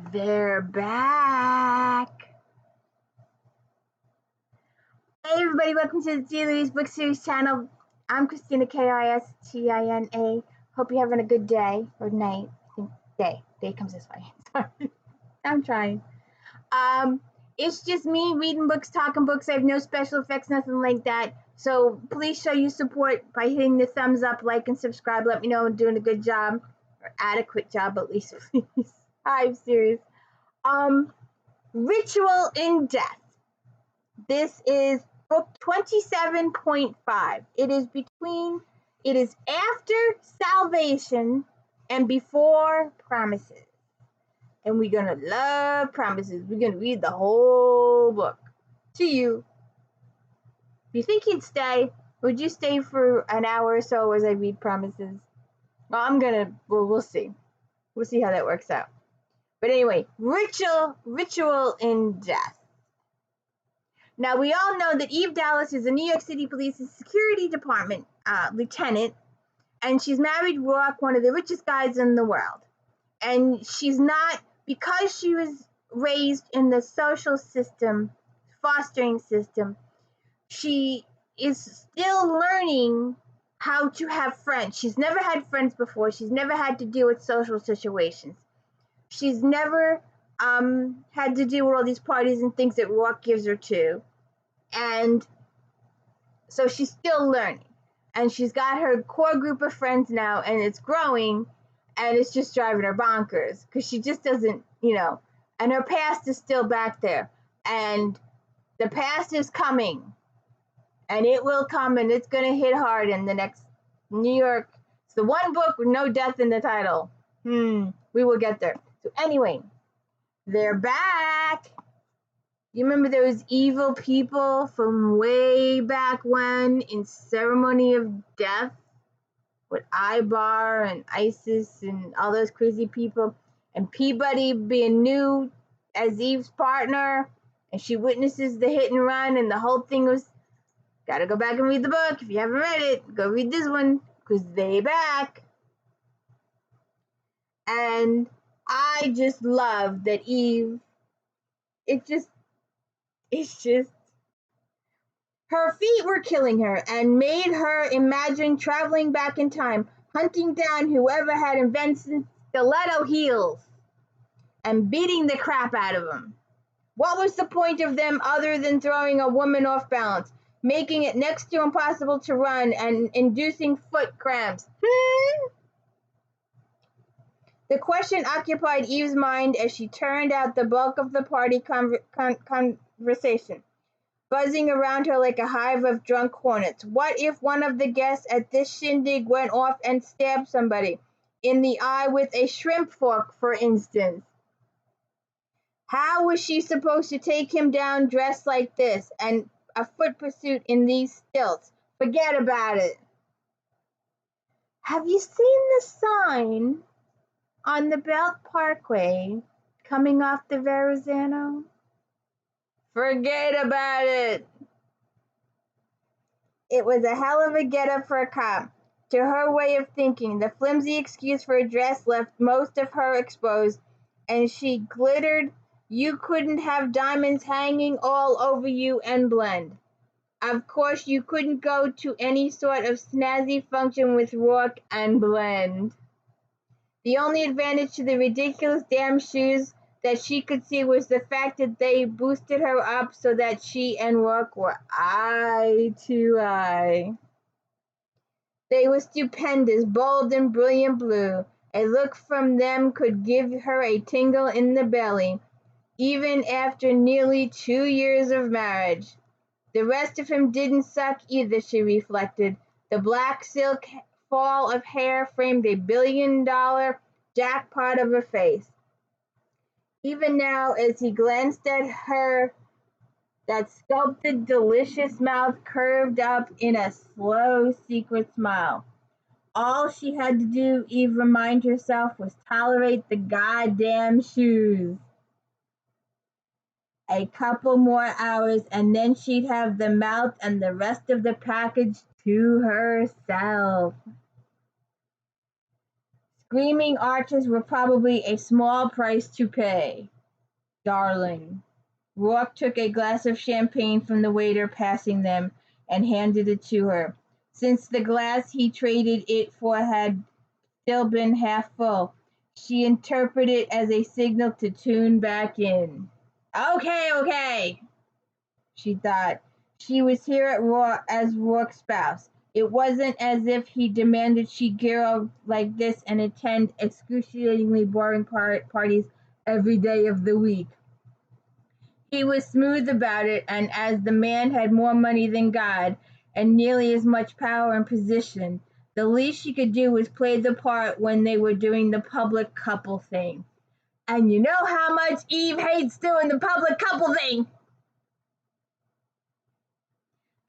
They're back. Hey everybody, welcome to the Daily Book Series channel. I'm Kristina, Kristina. Hope you're having a good day or night. I think day. Day comes this way. Sorry. I'm trying. It's just me reading books, talking books. I have no special effects, nothing like that. So please show your support by hitting the thumbs up, like, and subscribe. Let me know I'm doing a good job or adequate job at least, please. I'm serious. Ritual in Death. This is book 27.5. It is after salvation and before promises. And we're going to love promises. We're going to read the whole book to you. If you think you'd stay, would you stay for an hour or so as I read promises? Well, we'll see. We'll see how that works out. But anyway, ritual in death. Now, we all know that Eve Dallas is a New York City Police's security department lieutenant, and she's married Rourke, one of the richest guys in the world. And she's not, because she was raised in the social system, fostering system, she is still learning how to have friends. She's never had friends before. She's never had to deal with social situations. She's never had to deal with all these parties and things that Rourke gives her to. And so she's still learning. And she's got her core group of friends now, and it's growing, and it's just driving her bonkers because she just doesn't, and her past is still back there. And the past is coming, and it will come, and it's going to hit hard in the next New York. It's the one book with no death in the title. We will get there. So anyway, they're back. You remember those evil people from way back when in Ceremony of Death with Ibar and Isis and all those crazy people, and Peabody being new as Eve's partner, and she witnesses the hit and run, and the whole thing was, gotta go back and read the book. If you haven't read it, go read this one, because they back. And I just love that Eve, it's just, her feet were killing her and made her imagine traveling back in time, hunting down whoever had invented stiletto heels and beating the crap out of them. What was the point of them other than throwing a woman off balance, making it next to impossible to run, and inducing foot cramps? The question occupied Eve's mind as she turned out the bulk of the party conversation, buzzing around her like a hive of drunk hornets. What if one of the guests at this shindig went off and stabbed somebody in the eye with a shrimp fork, for instance? How was she supposed to take him down dressed like this and a foot pursuit in these stilts? Forget about it. Have you seen the sign on the Belt Parkway coming off the Verrazano? Forget about it. It was a hell of a getup for a cop. To her way of thinking, the flimsy excuse for a dress left most of her exposed, and she glittered. You couldn't have diamonds hanging all over you and blend. Of course, you couldn't go to any sort of snazzy function with Rourke and blend. The only advantage to the ridiculous damn shoes that she could see was the fact that they boosted her up so that she and Rourke were eye to eye. They were stupendous, bold and brilliant blue. A look from them could give her a tingle in the belly, even after nearly 2 years of marriage. The rest of him didn't suck either, she reflected. The black silk fall of hair framed a billion-dollar jackpot of a face. Even now, as he glanced at her, that sculpted, delicious mouth curved up in a slow, secret smile. All she had to do, Eve reminded herself, was tolerate the goddamn shoes. A couple more hours, and then she'd have the mouth and the rest of the package to herself. Screaming arches were probably a small price to pay. Darling. Rourke took a glass of champagne from the waiter passing them and handed it to her. Since the glass he traded it for had still been half full, she interpreted it as a signal to tune back in. Okay, she thought. She was here as Rourke's spouse. It wasn't as if he demanded she gear up like this and attend excruciatingly boring parties every day of the week. He was smooth about it, and as the man had more money than God, and nearly as much power and position, the least she could do was play the part when they were doing the public couple thing. And you know how much Eve hates doing the public couple thing!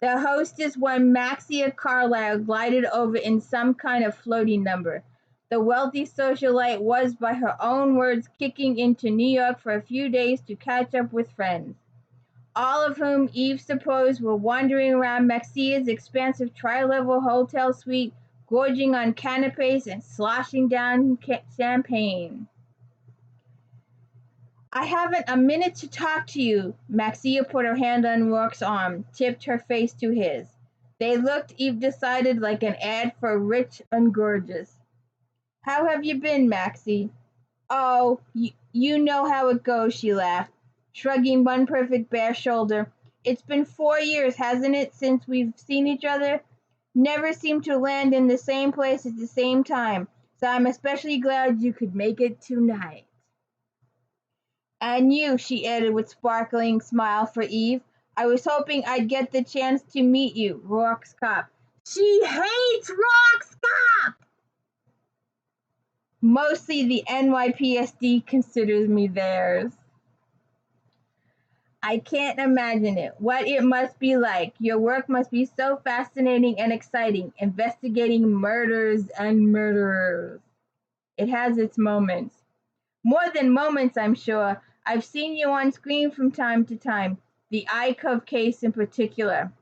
The hostess, one Maxia Carlyle, glided over in some kind of floating number. The wealthy socialite was, by her own words, kicking into New York for a few days to catch up with friends, all of whom Eve supposed were wandering around Maxia's expansive tri-level hotel suite, gorging on canapes and sloshing down champagne. I haven't a minute to talk to you. Maxia put her hand on Rourke's arm, tipped her face to his. They looked, Eve decided, like an ad for Rich and Gorgeous. How have you been, Maxie? Oh, you know how it goes, she laughed, shrugging one perfect bare shoulder. It's been 4 years, hasn't it, since we've seen each other? Never seemed to land in the same place at the same time, so I'm especially glad you could make it tonight. And you, she added with sparkling smile for Eve. I was hoping I'd get the chance to meet you, Rourke's cop. She hates Rourke's cop! Mostly the NYPSD considers me theirs. I can't imagine it. What it must be like. Your work must be so fascinating and exciting, investigating murders and murderers. It has its moments. More than moments, I'm sure. I've seen you on screen from time to time, the Icove case in particular.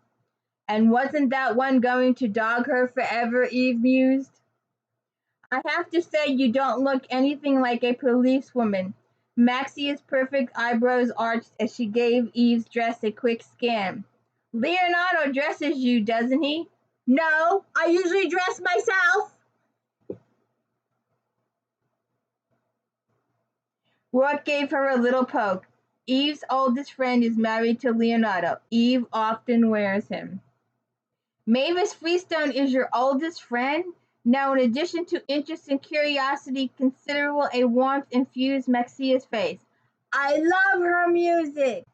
And wasn't that one going to dog her forever, Eve mused. I have to say you don't look anything like a policewoman. Maxia's perfect eyebrows arched as she gave Eve's dress a quick scan. Leonardo dresses you, doesn't he? No, I usually dress myself. Rourke gave her a little poke. Eve's oldest friend is married to Leonardo. Eve often wears him. Mavis Freestone is your oldest friend? Now, in addition to interest and curiosity, considerable a warmth infused Maxia's face. I love her music.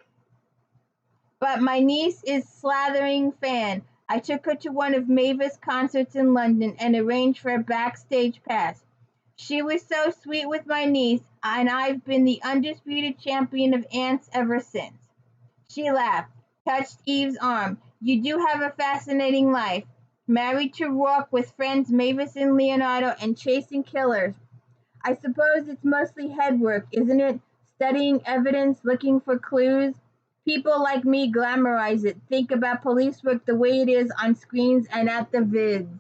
But my niece is slathering fan. I took her to one of Mavis' concerts in London and arranged for a backstage pass. She was so sweet with my niece, and I've been the undisputed champion of aunts ever since. She laughed, touched Eve's arm. You do have a fascinating life. Married to Rourke with friends Mavis and Leonardo and chasing killers. I suppose it's mostly head work, isn't it? Studying evidence, looking for clues. People like me glamorize it, think about police work the way it is on screens and at the vids.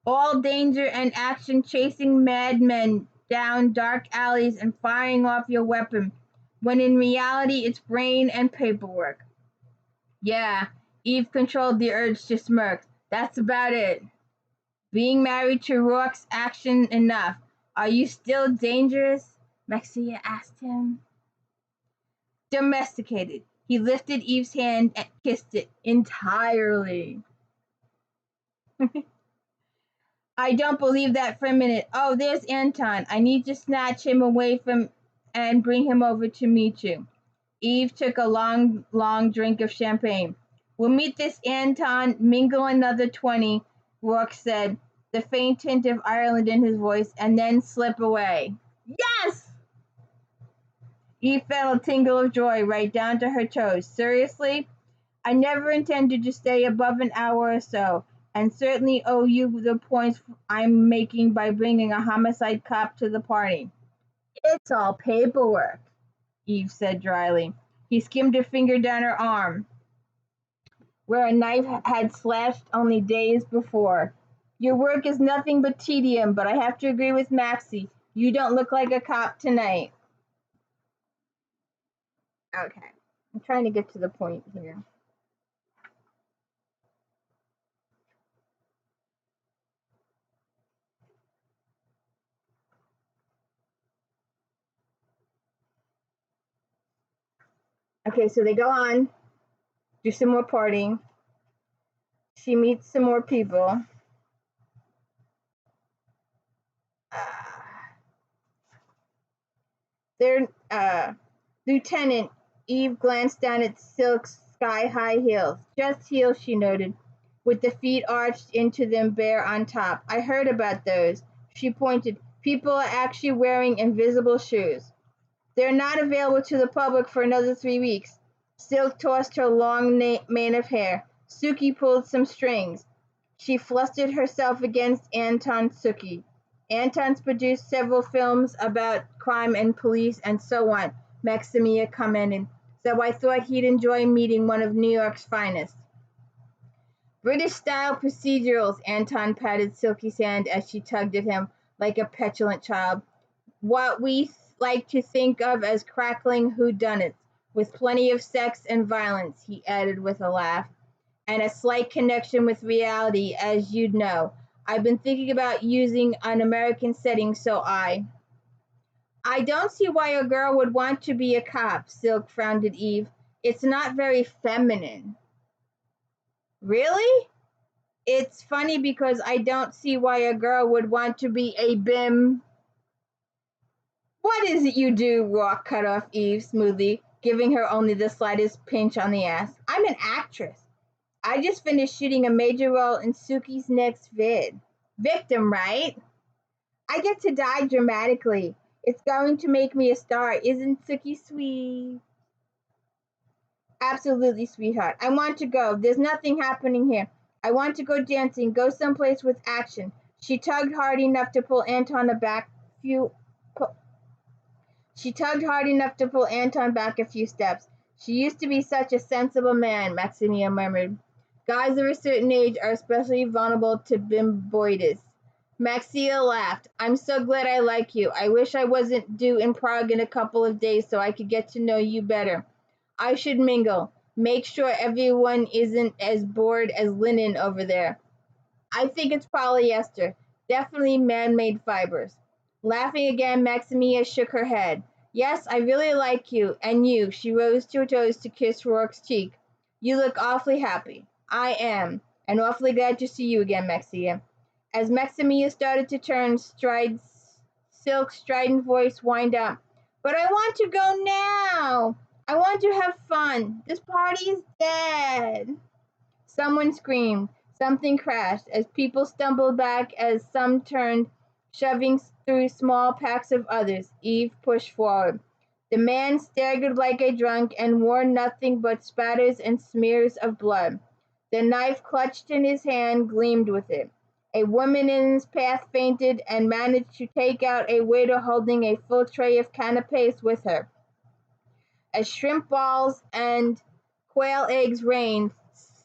All danger and action, chasing madmen down dark alleys and firing off your weapon, when in reality it's brain and paperwork. Yeah, Eve controlled the urge to smirk. That's about it. Being married to Rourke's action enough. Are you still dangerous? Maxia asked him. Domesticated. He lifted Eve's hand and kissed it entirely. I don't believe that for a minute. Oh, there's Anton. I need to snatch him away from and bring him over to meet you. Eve took a long drink of champagne. We'll meet this Anton, mingle another 20, Rourke said, the faint hint of Ireland in his voice, and then slip away. Yes! Eve felt a tingle of joy right down to her toes. Seriously? I never intended to stay above an hour or so, and certainly owe you the points I'm making by bringing a homicide cop to the party. It's all paperwork, Eve said dryly. He skimmed a finger down her arm, where a knife had slashed only days before. Your work is nothing but tedium, but I have to agree with Maxie. You don't look like a cop tonight. Okay. I'm trying to get to the point here. Okay, so they go on, do some more partying. She meets some more people. Their Lieutenant Eve glanced down at Silk's sky-high heels. Just heels, she noted, with the feet arched into them bare on top. I heard about those. She pointed. People are actually wearing invisible shoes. They're not available to the public for another 3 weeks. Silk tossed her long mane of hair. Suki pulled some strings. She flustered herself against Anton Suki. Anton's produced several films about crime and police and so on, Maximia commented, so I thought he'd enjoy meeting one of New York's finest. British-style procedurals, Anton patted Silky's hand as she tugged at him like a petulant child. What we like to think of as crackling whodunits, with plenty of sex and violence, he added with a laugh, and a slight connection with reality, as you'd know. I've been thinking about using an American setting, so I don't see why a girl would want to be a cop, Silk frowned at Eve. It's not very feminine. Really? It's funny because I don't see why a girl would want to be a BIM. What is it you do, Rock cut off Eve smoothly, giving her only the slightest pinch on the ass. I'm an actress. I just finished shooting a major role in Suki's next vid. Victim, right? I get to die dramatically. It's going to make me a star. Isn't Suki sweet? Absolutely, sweetheart. I want to go. There's nothing happening here. I want to go dancing, go someplace with action. She tugged hard enough to pull Anton back a few steps. She used to be such a sensible man, Maximia murmured. Guys of a certain age are especially vulnerable to bimboitis. Maxia laughed. I'm so glad I like you. I wish I wasn't due in Prague in a couple of days so I could get to know you better. I should mingle. Make sure everyone isn't as bored as linen over there. I think it's polyester. Definitely man-made fibers. Laughing again, Maximia shook her head. Yes, I really like you, and you. She rose to her toes to kiss Rourke's cheek. You look awfully happy. I am, and awfully glad to see you again, Maxia. As Maximia started to turn, Silk's strident voice whined up. But I want to go now. I want to have fun. This party is dead. Someone screamed. Something crashed as people stumbled back as some turned, shoving through small packs of others. Eve pushed forward. The man staggered like a drunk and wore nothing but spatters and smears of blood. The knife clutched in his hand gleamed with it. A woman in his path fainted and managed to take out a waiter holding a full tray of canapes with her. As shrimp balls and quail eggs rained,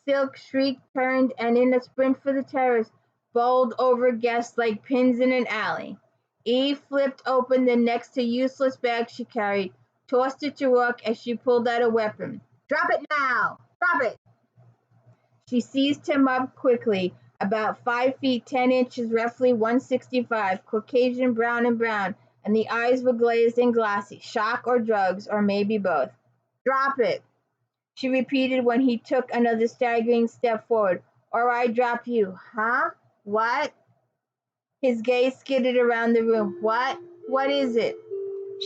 Silk shrieked, turned, and in a sprint for the terrace, bowled over guests like pins in an alley. Eve flipped open the next to useless bag she carried, tossed it to Rook as she pulled out a weapon. Drop it now! Drop it! She seized him up quickly, about 5 feet 10 inches, roughly 165, Caucasian brown and the eyes were glazed and glassy. Shock or drugs, or maybe both. Drop it, she repeated when he took another staggering step forward. Or I drop you. Huh? What? His gaze skidded around the room. What? What is it?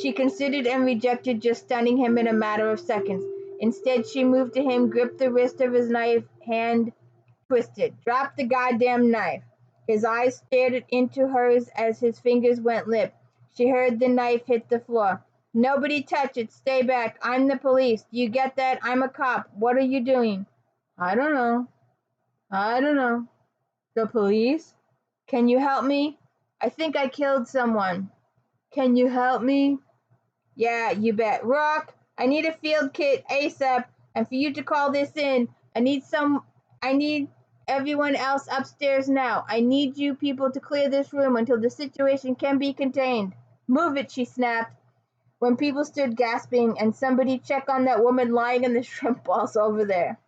She considered and rejected, just stunning him in a matter of seconds. Instead, she moved to him, gripped the wrist of his knife, hand twisted. Drop the goddamn knife. His eyes stared into hers as his fingers went limp. She heard the knife hit the floor. Nobody touch it. Stay back. I'm the police. Do you get that? I'm a cop. What are you doing? I don't know. I don't know. The police? Can you help me? I think I killed someone. Can you help me? Yeah, you bet. Rock, I need a field kit ASAP, and for you to call this in, I need Everyone else upstairs now. I need you people to clear this room until the situation can be contained. Move it, she snapped. When people stood gasping, and somebody check on that woman lying in the shrimp balls over there.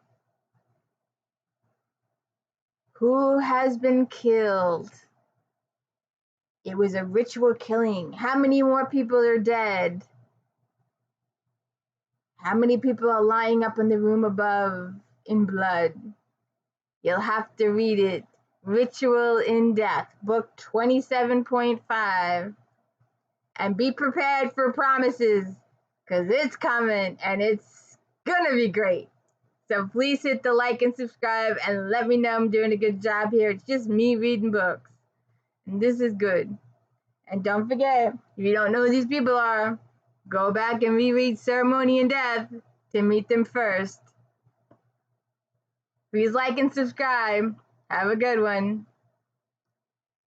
Who has been killed? It was a ritual killing. How many more people are dead? How many people are lying up in the room above in blood? You'll have to read it. Ritual in Death, book 27.5. And be prepared for promises, because it's coming and it's gonna be great. So please hit the like and subscribe and let me know I'm doing a good job here. It's just me reading books. And this is good. And don't forget, if you don't know who these people are, go back and reread Ceremony in Death to meet them first. Please like and subscribe. Have a good one.